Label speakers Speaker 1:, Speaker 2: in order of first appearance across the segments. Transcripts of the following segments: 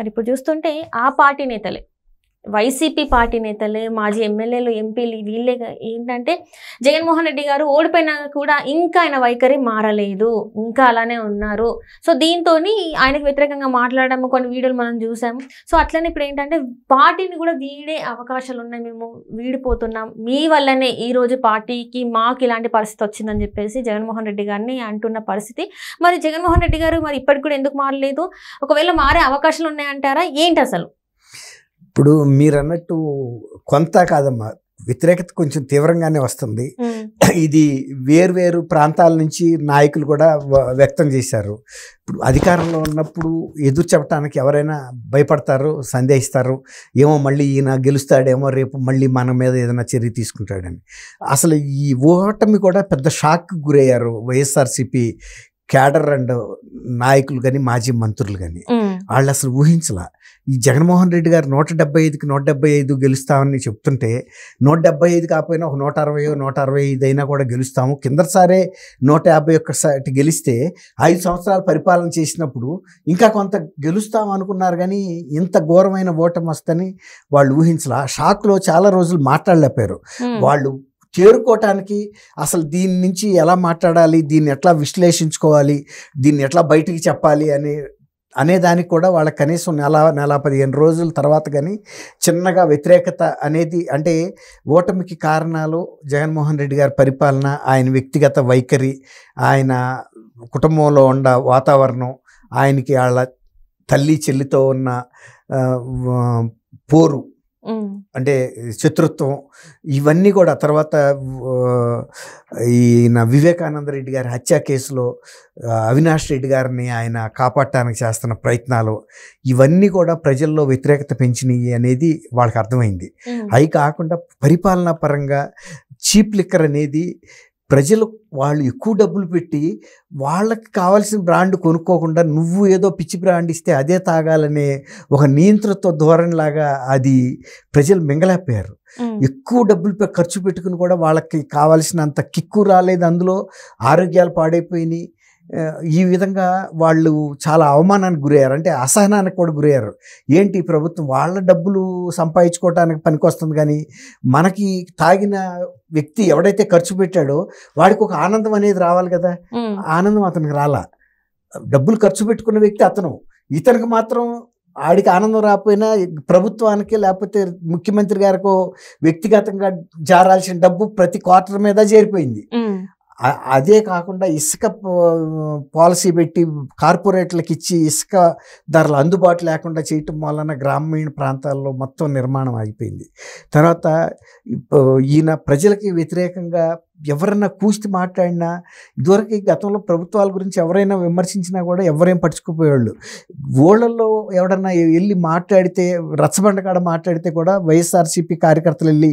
Speaker 1: మరి ఇప్పుడు చూస్తుంటే ఆ పార్టీ నేతలే, వైసీపీ పార్టీ నేతలే, మాజీ ఎమ్మెల్యేలు, ఎంపీలు వీళ్ళే ఏంటంటే జగన్మోహన్ రెడ్డి గారు ఓడిపోయినా కూడా ఇంకా ఆయన వైఖరి మారలేదు, ఇంకా అలానే ఉన్నారు. సో దీంతో ఆయనకు వ్యతిరేకంగా మాట్లాడడం కొన్ని వీడియోలు మనం చూసాము. సో అట్లనే ఇప్పుడు ఏంటంటే పార్టీని కూడా వీడే అవకాశాలు ఉన్నాయి, మేము వీడిపోతున్నాం, మీ వల్లనే ఈరోజు పార్టీకి మాకు ఇలాంటి పరిస్థితి వచ్చిందని చెప్పేసి జగన్మోహన్ రెడ్డి గారిని అంటున్న పరిస్థితి. మరి జగన్మోహన్ రెడ్డి గారు మరి ఇప్పటికి కూడా ఎందుకు మారలేదు? ఒకవేళ మారే అవకాశాలు ఉన్నాయంటారా ఏంటి అసలు?
Speaker 2: ఇప్పుడు మీరు అన్నట్టు కొంత కాదమ్మా, వ్యతిరేకత కొంచెం తీవ్రంగానే వస్తుంది. ఇది వేర్వేరు ప్రాంతాల నుంచి నాయకులు కూడా వ్యక్తం చేశారు. ఇప్పుడు అధికారంలో ఉన్నప్పుడు ఎదురు చెప్పడానికి ఎవరైనా భయపడతారు, సందేహిస్తారు, ఏమో మళ్ళీ ఈయన గెలుస్తాడేమో, రేపు మళ్ళీ మన మీద ఏదైనా చర్య తీసుకుంటాడని. అసలు ఈ ఓటమి కూడా పెద్ద షాక్ గురయ్యారు వైఎస్ఆర్సీపీ క్యాడర్ అండ్ నాయకులు కానీ మాజీ మంత్రులు కానీ. వాళ్ళు అసలు ఊహించలా. ఈ జగన్మోహన్ రెడ్డి గారు 175కి 175 గెలుస్తామని చెప్తుంటే 175 కాకపోయినా ఒక 160 165 అయినా కూడా గెలుస్తాము, కిందసారే 151 గెలిస్తే 5 సంవత్సరాలు పరిపాలన చేసినప్పుడు ఇంకా కొంత గెలుస్తాం అనుకున్నారు. కానీ ఇంత ఘోరమైన ఓటమి వస్తని వాళ్ళు ఊహించలా. షాక్లో చాలా రోజులు మాట్లాడలేపారు. వాళ్ళు చేరుకోవటానికి అసలు దీని నుంచి ఎలా మాట్లాడాలి, దీన్ని ఎట్లా విశ్లేషించుకోవాలి, దీన్ని ఎట్లా బయటికి చెప్పాలి అనే దానికి కూడా వాళ్ళకి కనీసం నెల 15 రోజుల తర్వాత కానీ చిన్నగా వ్యతిరేకత అనేది, అంటే ఓటమికి కారణాలు జగన్మోహన్ రెడ్డి గారి పరిపాలన, ఆయన వ్యక్తిగత వైఖరి, ఆయన కుటుంబంలో ఉన్న వాతావరణం, ఆయనకి వాళ్ళ తల్లి చెల్లితో ఉన్న పోరు, అంటే శత్రుత్వం, ఇవన్నీ కూడా తర్వాత ఈయన వివేకానంద రెడ్డి గారి హత్య కేసులో అవినాష్ రెడ్డి గారిని ఆయన కాపాడటానికి చేస్తున్న ప్రయత్నాలు, ఇవన్నీ కూడా ప్రజల్లో వ్యతిరేకత పెంచినాయి అనేది వాళ్ళకి అర్థమైంది. అవి కాకుండా పరిపాలనా పరంగా చీప్ లిక్కర్ అనేది ప్రజలు వాళ్ళు ఎక్కువ డబ్బులు పెట్టి వాళ్ళకి కావాల్సిన బ్రాండ్ కొనుక్కోకుండా నువ్వు ఏదో పిచ్చి బ్రాండ్ ఇస్తే అదే తాగాలనే ఒక నియంత్రణతో ధోరణిలాగా అది ప్రజలు మింగలేకపోయారు. ఎక్కువ డబ్బులు ఖర్చు పెట్టుకుని కూడా వాళ్ళకి కావాల్సినంత కిక్కు రాలేదు, అందులో ఆరోగ్యాలు పాడైపోయినాయి. ఈ విధంగా వాళ్ళు చాలా అవమానానికి గురయ్యారు, అంటే అసహనానికి కూడా గురయ్యారు. ఏంటి ప్రభుత్వం వాళ్ళ డబ్బులు సంపాదించుకోవటానికి పనికొస్తుంది, కానీ మనకి తాగిన వ్యక్తి ఎవడైతే ఖర్చు పెట్టాడో వాడికి ఒక ఆనందం అనేది రావాలి కదా, ఆనందం అతనికి రాలా. డబ్బులు ఖర్చు పెట్టుకున్న వ్యక్తి అతను, ఇతనికి మాత్రం ఆడికి ఆనందం రాకపోయినా ప్రభుత్వానికి లేకపోతే ముఖ్యమంత్రి గారికో వ్యక్తిగతంగా జారాల్సిన డబ్బు ప్రతి క్వార్టర్ మీద చేరిపోయింది. అదే కాకుండా ఇసుక పాలసీ పెట్టి కార్పొరేట్లకు ఇచ్చి ఇసుక ధరలు అందుబాటు లేకుండా చేయటం వలన గ్రామీణ ప్రాంతాల్లో మొత్తం నిర్మాణం ఆగిపోయింది. తర్వాత ఈయన ప్రజలకి వ్యతిరేకంగా ఎవరైనా కూస్తి మాట్లాడినా, ఇదివరకు గతంలో ప్రభుత్వాల గురించి ఎవరైనా విమర్శించినా కూడా ఎవరేం పట్టించుకుపోయేవాళ్ళు. ఊళ్ళల్లో ఎవడన్నా వెళ్ళి మాట్లాడితే, రచ్చబండకాడ మాట్లాడితే కూడా వైఎస్ఆర్సీపీ కార్యకర్తలు వెళ్ళి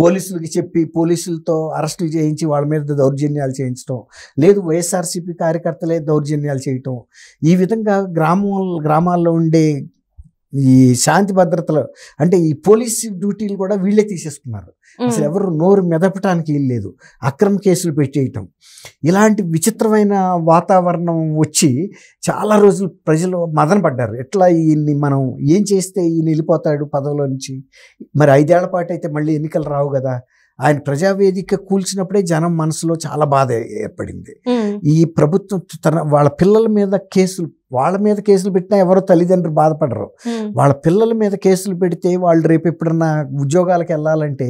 Speaker 2: పోలీసులకి చెప్పి పోలీసులతో అరెస్టులు చేయించి వాళ్ళ మీద దౌర్జన్యాలు చేయించడం, లేదు వైఎస్ఆర్సీపీ కార్యకర్తలే దౌర్జన్యాలు చేయటం, ఈ విధంగా గ్రామాల్లో ఉండే ఈ శాంతి భద్రతలు, అంటే ఈ పోలీస్ డ్యూటీలు కూడా వీళ్ళే తీసేసుకున్నారు. అసలు ఎవరు నోరు మెదపటానికి వీల్లేదు, అక్రమ కేసులు పెట్టేయటం, ఇలాంటి విచిత్రమైన వాతావరణం వచ్చి చాలా రోజులు ప్రజలు మదన పడ్డారు. ఎట్లా ఈయన్ని మనం ఏం చేస్తే ఈయన వెళ్ళిపోతాడు పదవిలో నుంచి, మరి 5 ఏళ్ల పాటు అయితే మళ్ళీ ఎన్నికలు రావు కదా. ఆయన ప్రజావేదిక కూల్చినప్పుడే జనం మనసులో చాలా బాధ ఏర్పడింది. ఈ ప్రభుత్వం వాళ్ళ పిల్లల మీద కేసులు పెట్టినా ఎవరో తల్లిదండ్రులు బాధపడరు. వాళ్ళ పిల్లల మీద కేసులు పెడితే వాళ్ళు రేపు ఎప్పుడన్నా ఉద్యోగాలకు వెళ్ళాలంటే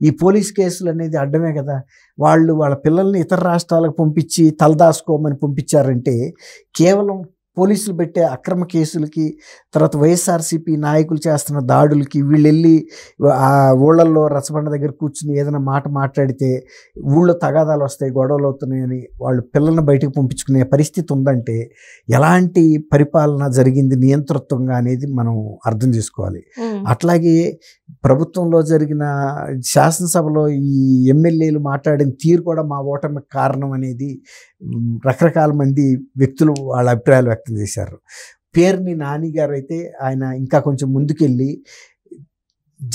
Speaker 2: ఈ పోలీస్ కేసులు అనేది అడ్డమే కదా. వాళ్ళ పిల్లల్ని ఇతర రాష్ట్రాలకు పంపించి తలదాసుకోమని పంపించారంటే కేవలం పోలీసులు పెట్టే అక్రమ కేసులకి, తర్వాత వైఎస్ఆర్సీపీ నాయకులు చేస్తున్న దాడులకి, వీళ్ళు వెళ్ళి ఆ ఊళ్ళల్లో రచ్చబండ దగ్గర కూర్చుని ఏదైనా మాట మాట్లాడితే ఊళ్ళో తగాదాలు వస్తాయి, గొడవలు అవుతున్నాయని వాళ్ళు పిల్లల్ని బయటకు పంపించుకునే పరిస్థితి ఉందంటే ఎలాంటి పరిపాలన జరిగింది నియంతృత్వంగా అనేది మనం అర్థం చేసుకోవాలి. అట్లాగే ప్రభుత్వంలో జరిగిన శాసనసభలో ఈ ఎమ్మెల్యేలు మాట్లాడిన తీరు కూడా మా ఓటమికి కారణం అనేది రకరకాల మంది వ్యక్తులు వాళ్ళ అభిప్రాయాలు వ్యక్తం చేశారు. పేర్ని నాని గారు అయితే ఆయన ఇంకా కొంచెం ముందుకెళ్ళి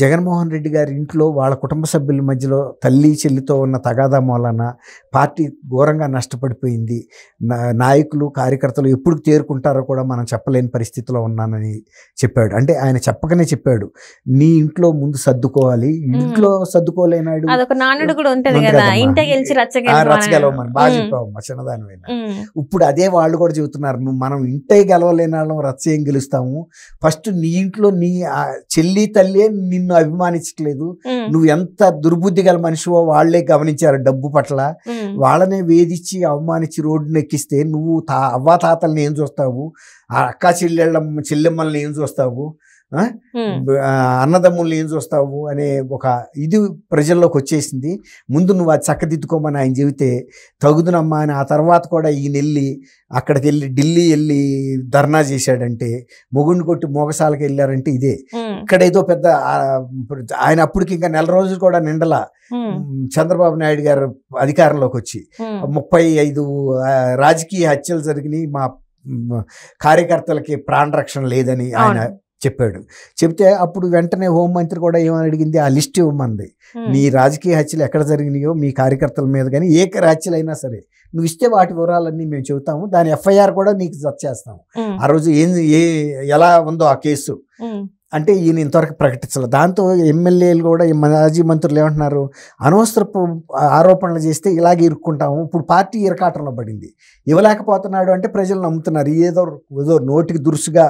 Speaker 2: జగన్మోహన్ రెడ్డి గారి ఇంట్లో వాళ్ళ కుటుంబ సభ్యుల మధ్యలో తల్లి చెల్లితో ఉన్న తగాదా మూలన పార్టీ ఘోరంగా నష్టపడిపోయింది. నాయకులు కార్యకర్తలు ఎప్పుడు తేరుకుంటారో కూడా మనం చెప్పలేని పరిస్థితిలో ఉన్నానని చెప్పాడు. అంటే ఆయన చెప్పకనే చెప్పాడు, నీ ఇంట్లో ముందు సర్దుకోవాలి, ఇంట్లో సర్దుకోలేనాడు
Speaker 1: అదొక నానుడు కూడా ఉంటది కదా, ఇంటే గెలిచి
Speaker 2: రచ్చగలవమని. బాగా చెప్పావమ్మా, చిన్నదానివైనా. ఇప్పుడు అదే వాళ్ళు కూడా చెబుతున్నారు, నువ్వు మనం ఇంటే గెలవలేని వాళ్ళం రచ్చ ఏం గెలుస్తాము, ఫస్ట్ నీ ఇంట్లో నీ చెల్లి తల్లి నిన్ను అభిమానించట్లేదు, నువ్వు ఎంత దుర్బుద్ధి గల మనిషివో వాళ్లే గమనించారు. డబ్బు పట్ల వాళ్ళనే వేధించి అవమానించి రోడ్డును ఎక్కిస్తే నువ్వు అవ్వా తాతల్ని ఏం చూస్తావు, ఆ అక్క చెల్లెమ్మల్ని ఏం చూస్తావు, అన్నదమ్ముల్ని ఏం చూస్తావు అనే ఒక ఇది ప్రజల్లోకి వచ్చేసింది. ముందు నువ్వు అది చక్కదిద్దుకోమని ఆయన చెబితే తగుదునమ్మా అని, ఆ తర్వాత కూడా ఈయన వెళ్ళి అక్కడికి వెళ్ళి ఢిల్లీ వెళ్ళి ధర్నా చేశాడంటే, మొగుడిని కొట్టి మోగసాలకు వెళ్ళారంటే ఇదే. ఇక్కడ ఏదో పెద్ద ఆయన అప్పటికి ఇంకా నెల రోజులు కూడా నిండలా చంద్రబాబు నాయుడు గారు అధికారంలోకి వచ్చి 35 రాజకీయ హత్యలు జరిగినాయి, మా కార్యకర్తలకి ప్రాణరక్షణ లేదని ఆయన చెప్పాడు. చెప్తే అప్పుడు వెంటనే హోంమంత్రి కూడా ఏమని అడిగింది, ఆ లిస్ట్ ఇవ్వమంది, నీ రాజకీయ హత్యలు ఎక్కడ జరిగినాయో మీ కార్యకర్తల మీద కానీ ఏ హత్యలు అయినా సరే నువ్వు ఇస్తే వాటి వివరాలన్నీ మేము చెబుతాము, దాని FIR కూడా నీకు జత చేస్తాము. ఆ రోజు ఎలా ఉందో ఆ కేసు అంటే ఈయన ఇంతవరకు ప్రకటించాలి. దాంతో ఎమ్మెల్యేలు కూడా మాజీ మంత్రులు ఏమంటున్నారు, అనవసరపు ఆరోపణలు చేస్తే ఇలాగే ఇరుక్కుంటాము. ఇప్పుడు పార్టీ ఇరకాటంలో పడింది, ఇవ్వలేకపోతున్నాడు అంటే ప్రజలు నమ్ముతున్నారు, ఏదో నోటికి దురుసుగా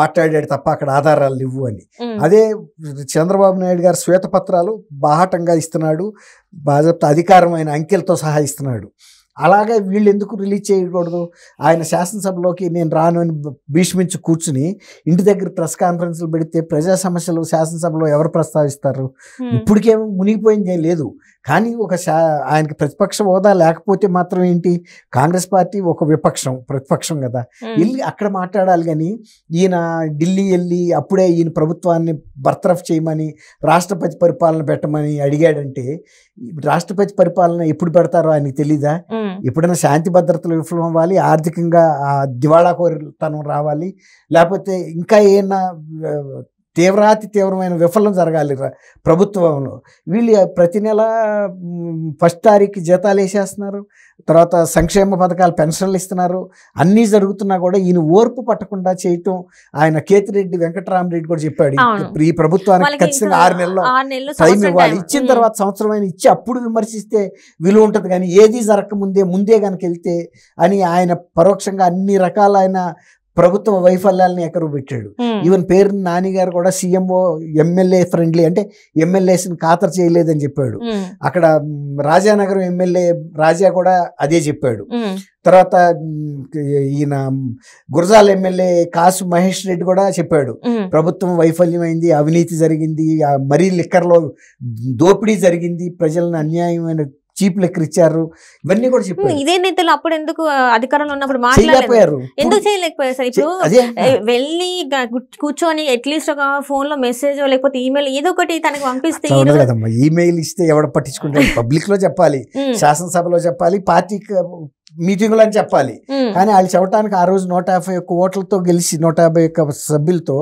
Speaker 2: మాట్లాడాడు తప్ప అక్కడ ఆధారాలు లేవు అని. అదే చంద్రబాబు నాయుడు గారు శ్వేతపత్రాలు బాహాటంగా ఇస్తున్నాడు, భాజపా అధికారమైన అంకెలతో సహా ఇస్తున్నాడు. అలాగే వీళ్ళు ఎందుకు రిలీజ్ చేయకూడదు? ఆయన శాసనసభలోకి నేను రాను అని భీష్మించి కూర్చుని ఇంటి దగ్గర ప్రెస్ కాన్ఫరెన్స్లు పెడితే ప్రజా సమస్యలు శాసనసభలో ఎవరు ప్రస్తావిస్తారు? ఇప్పటికేమో మునిగిపోయింది ఏం లేదు, కానీ ఆయనకి ప్రతిపక్ష హోదా లేకపోతే మాత్రం ఏంటి, కాంగ్రెస్ పార్టీ ఒక ప్రతిపక్షం కదా, వెళ్ళి అక్కడ మాట్లాడాలి. కానీ ఈయన ఢిల్లీ వెళ్ళి అప్పుడే ఈయన ప్రభుత్వాన్ని బర్తరఫ్ చేయమని రాష్ట్రపతి పరిపాలన పెట్టమని అడిగాడంటే, రాష్ట్రపతి పరిపాలన ఎప్పుడు పెడతారో ఆయనకి తెలీదా? ఎప్పుడైనా శాంతి భద్రతలు విఫలం అవ్వాలి, ఆర్థికంగా దివాళా కోరితనం రావాలి, లేకపోతే ఇంకా ఏమైనా తీవ్రమైన విఫలం జరగాలి ప్రభుత్వంలో. వీళ్ళు ప్రతి నెల 1వ తారీఖు జీతాలు వేసేస్తున్నారు, తర్వాత సంక్షేమ పథకాలు పెన్షన్లు ఇస్తున్నారు, అన్నీ జరుగుతున్నా కూడా ఈయన ఓర్పు పట్టకుండా చేయటం. ఆయన కేతిరెడ్డి వెంకటరామరెడ్డి కూడా చెప్పాడు, ఈ ప్రభుత్వానికి ఖచ్చితంగా 6 నెలలు టైం ఇవ్వాలి, ఇచ్చిన తర్వాత సంవత్సరం ఇచ్చి అప్పుడు విమర్శిస్తే విలువ ఉంటుంది, కానీ ఏది జరగకముందే కనుక వెళ్తే అని ఆయన పరోక్షంగా అన్ని రకాలైన ప్రభుత్వ వైఫల్యాలను ఎకరు పెట్టాడు. ఈవెన్ పేరు నాని గారు కూడా సీఎంఓ ఎమ్మెల్యే ఫ్రెండ్లీ అంటే ఎమ్మెల్యేస్ని ఖాతరు చేయలేదని చెప్పాడు. అక్కడ రాజానగరం ఎమ్మెల్యే రాజా కూడా అదే చెప్పాడు. తర్వాత ఈయన గురజాల ఎమ్మెల్యే కాసు మహేష్ రెడ్డి కూడా చెప్పాడు, ప్రభుత్వం వైఫల్యమైంది, అవినీతి జరిగింది, మరీ లిక్కర్లో దోపిడీ జరిగింది, ప్రజలను అన్యాయమైన చీప్ లెక్కర్ ఇచ్చారు, ఇవన్నీ కూడా చెప్పారు.
Speaker 1: ఇదే నేతలు అప్పుడు ఎందుకు అధికారంలో ఉన్నప్పుడు మాట్లాడలేకపోయారు? ఎందుకు చేయలేకపోయారు సార్? ఇప్పుడు వెళ్ళి కూర్చొని అట్లీస్ట్ ఒక ఫోన్ లో మెసేజ్ లేకపోతే ఈమెయిల్ ఏదో ఒకటి తనకు పంపిస్తే
Speaker 2: కదమ్మా. ఈమెయిల్ ఇస్తే ఎవడ పట్టించుకుంటాడు? పబ్లిక్ లో చెప్పాలి, శాసనసభలో చెప్పాలి, పార్టీకి మీటింగులు అని చెప్పాలి. కానీ వాళ్ళు చెప్పడానికి ఆ రోజు 151 ఓట్లతో గెలిచి 151 సభ్యులతో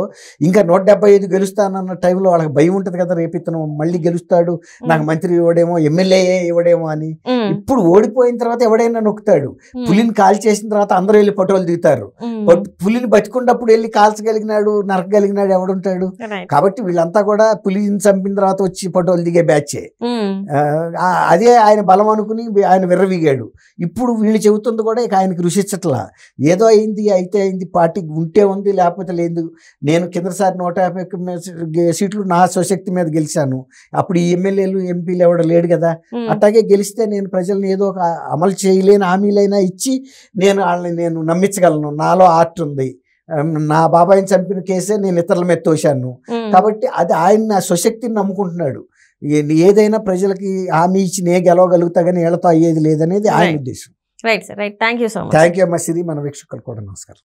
Speaker 2: ఇంకా 175 గెలుస్తానన్న టైంలో వాళ్ళకి భయం ఉంటుంది కదా, రేపు ఇతను మళ్ళీ గెలుస్తాడు, నాకు మంత్రి ఇవ్వడేమో, ఎమ్మెల్యే ఇవ్వడేమో అని. ఇప్పుడు ఓడిపోయిన తర్వాత ఎవడైనా నొక్కుతాడు. పులిని కాల్ చేసిన తర్వాత అందరూ వెళ్ళి ఫోటోలు దిగుతారు. పులిని బతికున్నప్పుడు వెళ్ళి కాల్చగలిగినాడు, నరకగలిగినాడు ఎవడుంటాడు? కాబట్టి వీళ్ళంతా కూడా పులిని చంపిన తర్వాత వచ్చి ఫోటోలు దిగే బ్యాచే. అదే ఆయన బలం అనుకుని ఆయన విర్రవీగాడు. ఇప్పుడు వీళ్ళు చెబుతుంది కూడా ఇక ఆయనకి రుచించట్లా, ఏదో అయింది అయితే అయింది, పార్టీ ఉంటే ఉంది లేకపోతే లేదు. నేను కిందసారి 150 సీట్లు నా స్వశక్తి మీద గెలిచాను, అప్పుడు ఈ ఎమ్మెల్యేలు ఎంపీలు ఎవడ లేడు కదా, అట్లాగే గెలిస్తే నేను ప్రజల్ని ఏదో ఒక అమలు చేయలేని హామీలైనా ఇచ్చి నేను నమ్మించగలను, నాలో ఆర్ట్ ఉంది, నా బాబాయిని చంపిన కేసే నేను ఇతరుల మీద తోశాను. కాబట్టి అది ఆయన స్వశక్తిని నమ్ముకుంటున్నాడు. ఏదైనా ప్రజలకి హామీ ఇచ్చి నే గెలవగలుగుతా కానీ వీళ్ళతో అయ్యేది లేదనేది ఆయన ఉద్దేశం.
Speaker 1: Right sir, right. Thank you so much.
Speaker 2: Thank you అమ్మ సిరి. మన వీక్షకులు కూడా నమస్కారం.